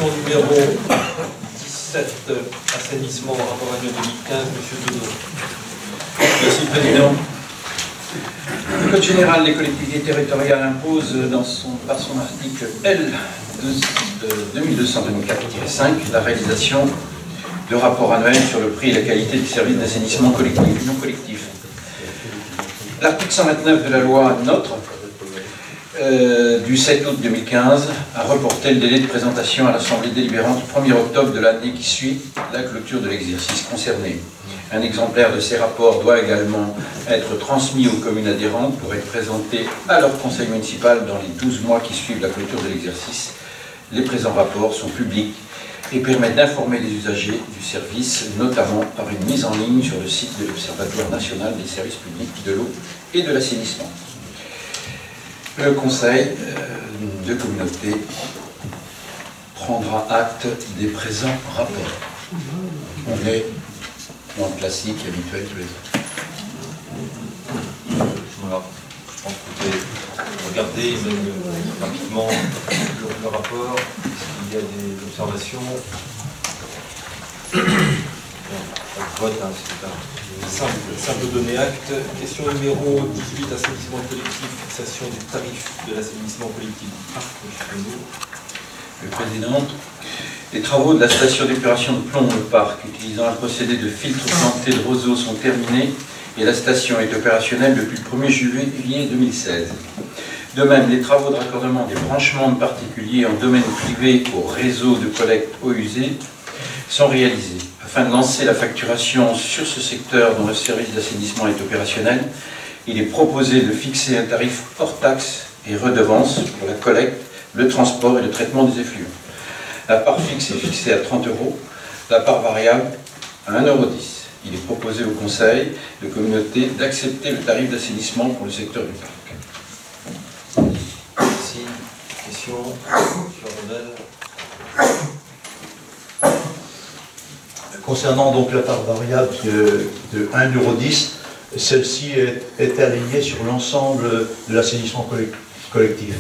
Question numéro 17, assainissement, rapport annuel 2015, M. Deneau. Merci, Président. Le Code général des collectivités territoriales impose par son article L 2224-5 la réalisation de rapports annuels sur le prix et la qualité des services d'assainissement collectif et non collectif. L'article 129 de la loi NOTRe du 7 août 2015 a reporté le délai de présentation à l'Assemblée délibérante au 1er octobre de l'année qui suit la clôture de l'exercice concerné. Un exemplaire de ces rapports doit également être transmis aux communes adhérentes pour être présenté à leur conseil municipal dans les 12 mois qui suivent la clôture de l'exercice. Les présents rapports sont publics et permettent d'informer les usagers du service, notamment par une mise en ligne sur le site de l'Observatoire national des services publics de l'eau et de l'assainissement. Le conseil de communauté prendra acte des présents rapports. On est dans le classique habituel tous les ans. Voilà. Je pense que vous pouvez regarder rapidement le rapport. Est-ce qu'il y a des observations? Vote, hein, c'est simple donner acte. Question numéro 18, assainissement collectif, fixation du tarif de l'assainissement collectif. Le Président, les travaux de la station d'épuration de plomb au parc, utilisant un procédé de filtre planté de roseaux, sont terminés et la station est opérationnelle depuis le 1er juillet 2016. De même, les travaux de raccordement des branchements de particuliers en domaine privé au réseau de collecte eau usée sont réalisés. Afin de lancer la facturation sur ce secteur dont le service d'assainissement est opérationnel, il est proposé de fixer un tarif hors taxes et redevances pour la collecte, le transport et le traitement des effluents. La part fixe est fixée à 30 €, la part variable à 1,10 €. Il est proposé au Conseil de communauté d'accepter le tarif d'assainissement pour le secteur du parc. Merci. Question sur Ronel. Concernant donc la part variable de 1,10 €, celle-ci est alignée sur l'ensemble de l'assainissement collectif.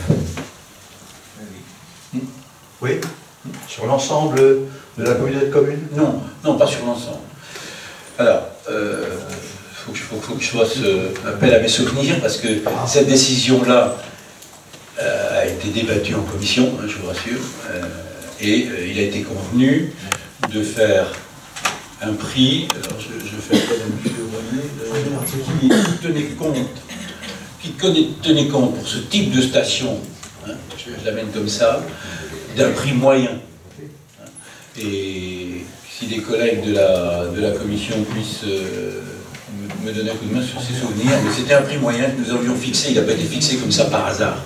Oui. Sur l'ensemble de la communauté de communes? Non, non, pas sur l'ensemble. Alors, faut que je fasse appel à mes souvenirs, parce que cette décision-là a été débattue en commission, hein, je vous rassure, et il a été convenu de faire un prix, alors je fais appel à M. René, qui tenait compte pour ce type de station, hein, je l'amène comme ça, d'un prix moyen. Et si les collègues de la commission puissent me donner un coup de main sur ces souvenirs, mais c'était un prix moyen que nous avions fixé, il n'a pas été fixé comme ça par hasard.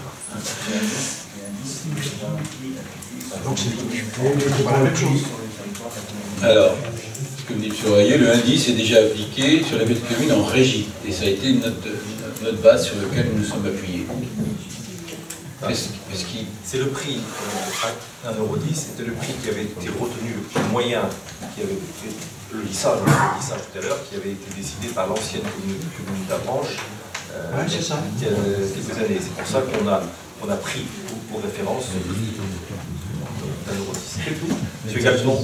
Alors, comme dit M. Royer, le indice est déjà appliqué sur la ville commune en régie, et ça a été notre base sur laquelle nous nous sommes appuyés. C'est le prix, 1,10 €, c'était le prix qui avait été retenu, le prix moyen, qui avait été le lissage tout à l'heure, qui avait été décidé par l'ancienne commune d'Avranches il y a quelques années. C'est pour ça qu'on a pris pour référence ce prix d'1,10 €. C'est tout. Monsieur Galton.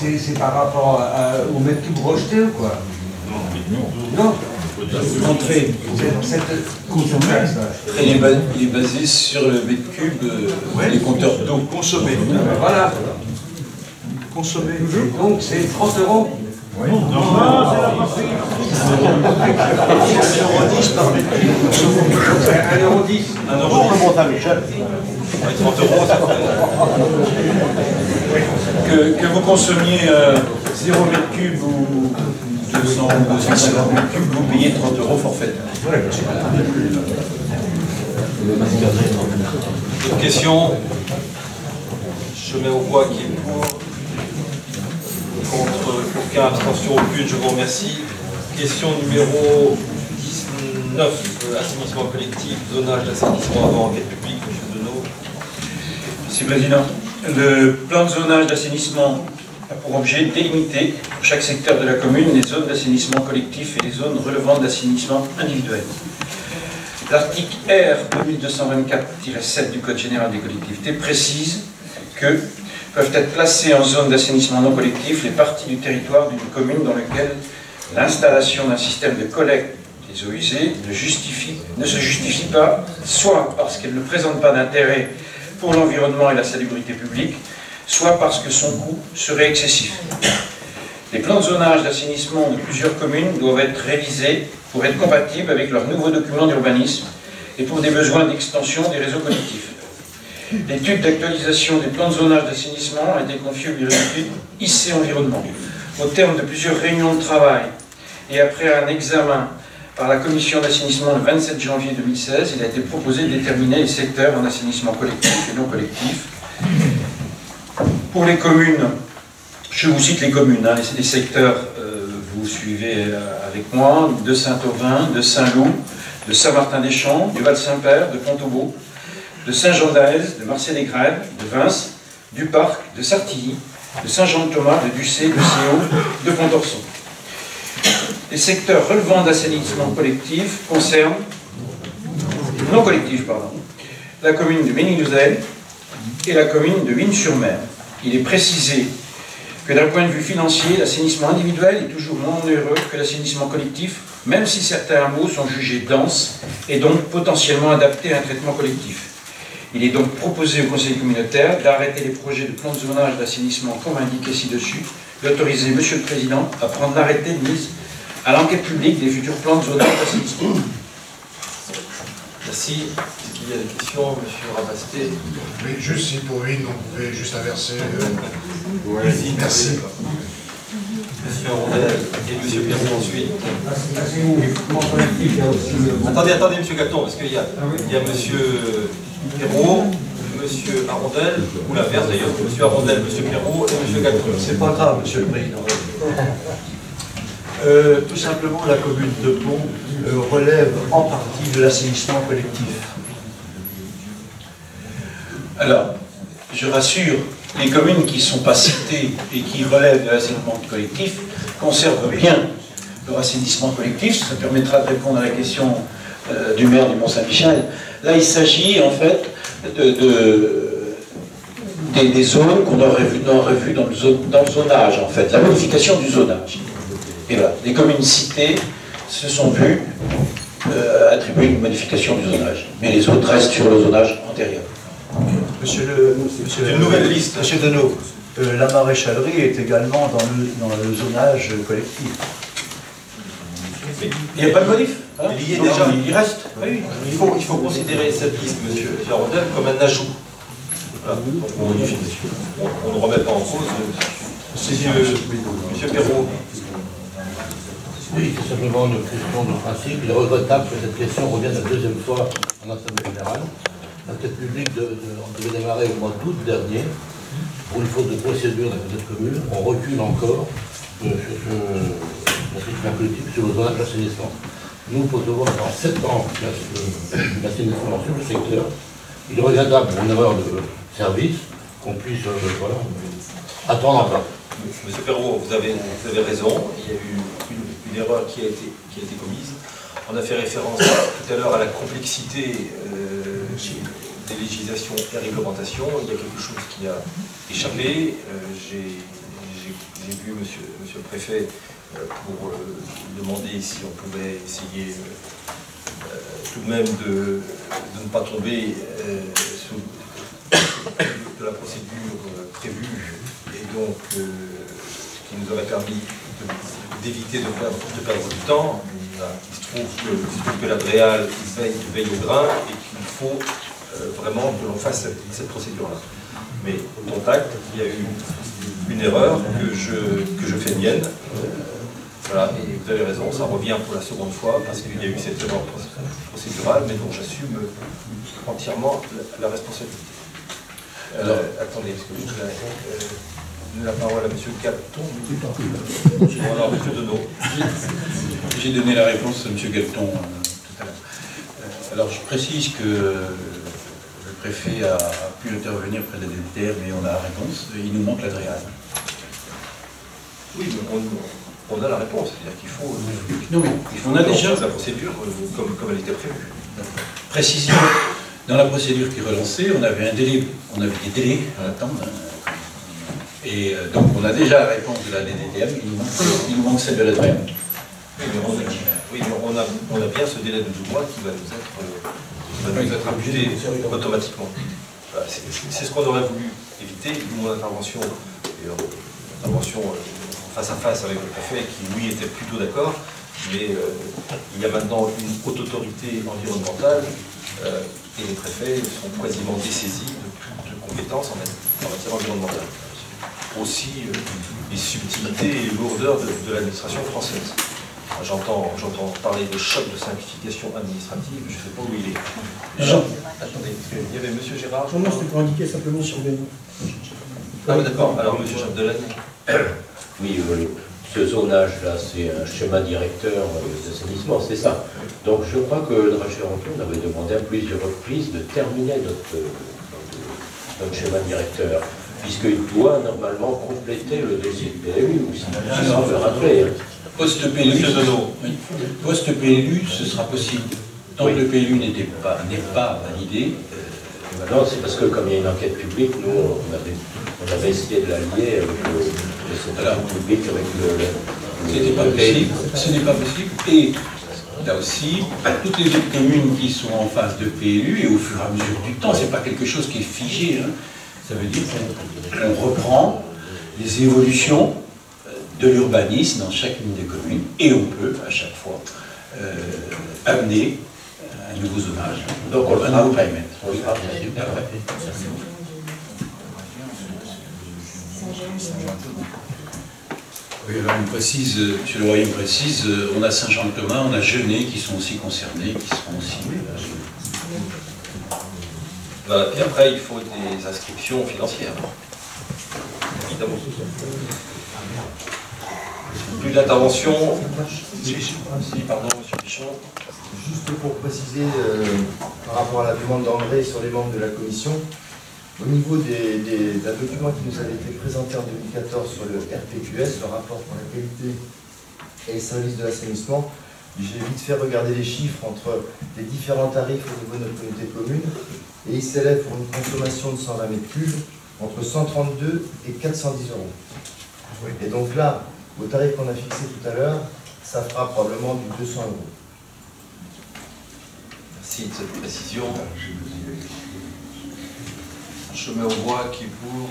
C'est par rapport au mètre cube rejeté ou quoi? Non. Entrée. Cette consommation. Il est basé sur le mètre cube, les compteurs d'eau consommés. Voilà. Consommé. Donc c'est 30 €. Oui. Non, c'est la partie. 1,10 € par mètre cube. 1,10 €. 1 €. On remonte à Michel. 30 €, ça fait. Que vous consommiez 0 mètre cube ou 200 ou 250 mètres cubes, vous payez 30 € forfait. Une question. Je mets au voix qui est pour. Contre aucun, abstention aucune, je vous remercie. Question numéro 19, assainissement collectif, zonage d'assainissement avant enquête publique, M. Deneau. Monsieur le Président, le plan de zonage d'assainissement a pour objet de délimiter pour chaque secteur de la commune les zones d'assainissement collectif et les zones relevant d'assainissement individuel. L'article R 2224-7 du Code général des collectivités précise que peuvent être placées en zone d'assainissement non collectif les parties du territoire d'une commune dans lequel l'installation d'un système de collecte des eaux usées ne se justifie pas, soit parce qu'elle ne présente pas d'intérêt pour l'environnement et la salubrité publique, soit parce que son coût serait excessif. Les plans de zonage d'assainissement de plusieurs communes doivent être révisés pour être compatibles avec leurs nouveaux documents d'urbanisme et pour des besoins d'extension des réseaux collectifs. L'étude d'actualisation des plans de zonage d'assainissement a été confiée au bureau d'études IC Environnement. Au terme de plusieurs réunions de travail et après un examen par la commission d'assainissement le 27 janvier 2016, il a été proposé de déterminer les secteurs en assainissement collectif et non collectif. Pour les communes, je vous cite les communes, hein, les secteurs, vous suivez avec moi, de Saint-Aubin, de Saint-Loup, de Saint-Martin-des-Champs, du Val-Saint-Père, de Pont-au-Beau, de Saint-Jean-d'Aez, de Marseille-les-Grèves, de Vins, du Parc, de Sartilly, de Saint-Jean-de-Thomas, de Ducé, de Séau, de Pont-Orson. Les secteurs relevant d'assainissement collectif concernent, non collectif, pardon, la commune de Ménilhouzel et la commune de Vignes-sur-Mer. Il est précisé que d'un point de vue financier, l'assainissement individuel est toujours moins onéreux que l'assainissement collectif, même si certains hameaux sont jugés denses et donc potentiellement adaptés à un traitement collectif. Il est donc proposé au Conseil communautaire d'arrêter les projets de plan de zonage d'assainissement comme indiqué ci-dessus, d'autoriser M. le Président à prendre l'arrêté de mise à l'enquête publique des futurs plans de zonage d'assainissement. Merci. Est-ce qu'il y a des questions, M. Rabasté? Oui, juste si pour une, on pouvait juste inverser. Merci. M. Rondel et M. Perron ensuite. Attendez, M. Gaton, parce qu'il y a M. Perrault, M. Arondel, ou l'inverse d'ailleurs, M. Arondel, M. Perrault et M. Gaton. C'est pas grave, Monsieur le Président. Tout simplement, la commune de Pont relève en partie de l'assainissement collectif. Alors, je rassure, les communes qui ne sont pas citées et qui relèvent de l'assainissement collectif conservent bien leur assainissement collectif. Ça permettra de répondre à la question du maire du Mont-Saint-Michel. Là, il s'agit en fait des zones qu'on aurait vues dans le zonage, en fait, la modification du zonage. Et voilà, les communes citées se sont vues attribuer une modification du zonage. Mais les autres restent sur le zonage antérieur. Monsieur une nouvelle liste. Monsieur Denot, la maréchalerie est également dans le zonage collectif. Il n'y a pas de modif, hein? Il y est déjà. Il reste. Oui. Il faut considérer cette liste, M. Jarondel, comme un ajout. Voilà. Donc on ne remet pas en cause. Monsieur Perrault. Oui, c'est simplement une question de principe. Il est regrettable que cette question revienne la deuxième fois en Assemblée générale. L'enquête publique devait démarrer au mois d'août dernier. Pour une faute de procédure dans cette commune, on recule encore sur l'assainissement collectif, sur le zonage d'assainissement. Nous posons dans 7 ans l'assainissement sur le secteur. Il est regrettable pour une erreur de service qu'on puisse attendre encore. Monsieur Perrault, vous avez raison. Il y a eu une erreur qui a été commise. On a fait référence tout à l'heure à la complexité des législations et réglementations. Il y a quelque chose qui a échappé. J'ai vu monsieur le préfet pour demander si on pouvait essayer tout de même de ne pas tomber sous de la procédure prévue, et donc ce qui nous aurait permis d'éviter de perdre du temps. Il se trouve que la DREAL veille au grain et qu'il faut vraiment que l'on fasse cette procédure-là. Mais au contact, il y a eu une erreur que je fais mienne. Voilà, et vous avez raison, ça revient pour la seconde fois parce qu'il y a eu cette erreur procédurale, mais dont j'assume entièrement la responsabilité. Attendez, parce que je donne la parole à M. Gaton. Alors, M. Denot. J'ai donné la réponse à M. Gaton tout à l'heure. Alors, je précise que le préfet a pu intervenir près de la DTR, mais on a la réponse. Il nous manque la DREAL. Oui, mais on a la réponse, c'est-à-dire qu'il faut, Non, mais on a déjà la procédure comme elle était prévue. précision. Dans la procédure qui est relancée, on avait un délai, on avait des délais à attendre. Et donc on a déjà la réponse de la DDTM, il nous manque celle de la DREM. Oui, mais on a bien ce délai de 12 mois qui va nous être imputé automatiquement. Voilà, c'est ce qu'on aurait voulu éviter. Mon intervention, face à face avec le préfet, qui lui était plutôt d'accord, mais il y a maintenant une haute autorité environnementale et les préfets sont quasiment dessaisis de toute compétence en matière environnementale. Aussi les subtilités et les lourdeurs de l'administration française. J'entends parler de choc de simplification administrative, je ne sais pas où il est. Attendez, il y avait M. Gérard. Non, c'était pour indiquer simplement sur les... Ah oui, d'accord, alors M. Chapdelaine. Oui, ce zonage-là, c'est un schéma directeur d'assainissement, c'est ça. Donc je crois que le Dracheronton avait demandé à plusieurs reprises de terminer notre schéma directeur, puisqu'il doit normalement compléter le dossier de PLU aussi. Je me rappeler. Post-PLU, ce sera possible. Tant que le PLU n'est pas validé. Non, c'est parce que comme il y a une enquête publique, nous, on avait essayé de l'allier avec le public, avec le... C'était pas possible. Ce n'est pas possible. Et là aussi, toutes les autres communes qui sont en phase de PLU, et au fur et à mesure du temps, c'est pas quelque chose qui est figé. Hein. Ça veut dire qu'on reprend les évolutions de l'urbanisme dans chacune des communes, et on peut, à chaque fois, amener un nouveau zonage. Donc on le fera après. Oui, alors on précise, M. le Royer me précise, on a Saint-Jean-de-Thomas, on a Genêt qui sont aussi concernés, qui seront aussi... Et après, il faut des inscriptions financières, évidemment. Plus d'intervention. Pardon, M. Pichon. Juste pour préciser, par rapport à la demande d'André sur les membres de la commission, au niveau d'un document qui nous avait été présenté en 2014 sur le RPQS, le rapport pour la qualité et les services de l'assainissement, j'ai vite fait regarder les chiffres entre les différents tarifs au niveau de notre communauté de communes, et ils s'élèvent pour une consommation de 120 m3 entre 132 et 410 euros. Et donc là, au tarif qu'on a fixé tout à l'heure, ça fera probablement du 200 euros. Merci de cette précision. Je mets aux voix qui est pour,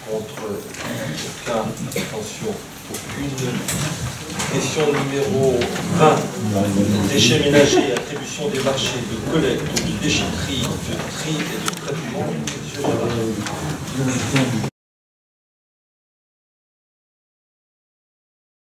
contre, aucun, abstention, aucune. Question numéro 20. Déchets ménagers, attribution des marchés de collecte, de déchetterie, de tri et de traitement. Monsieur Gérard.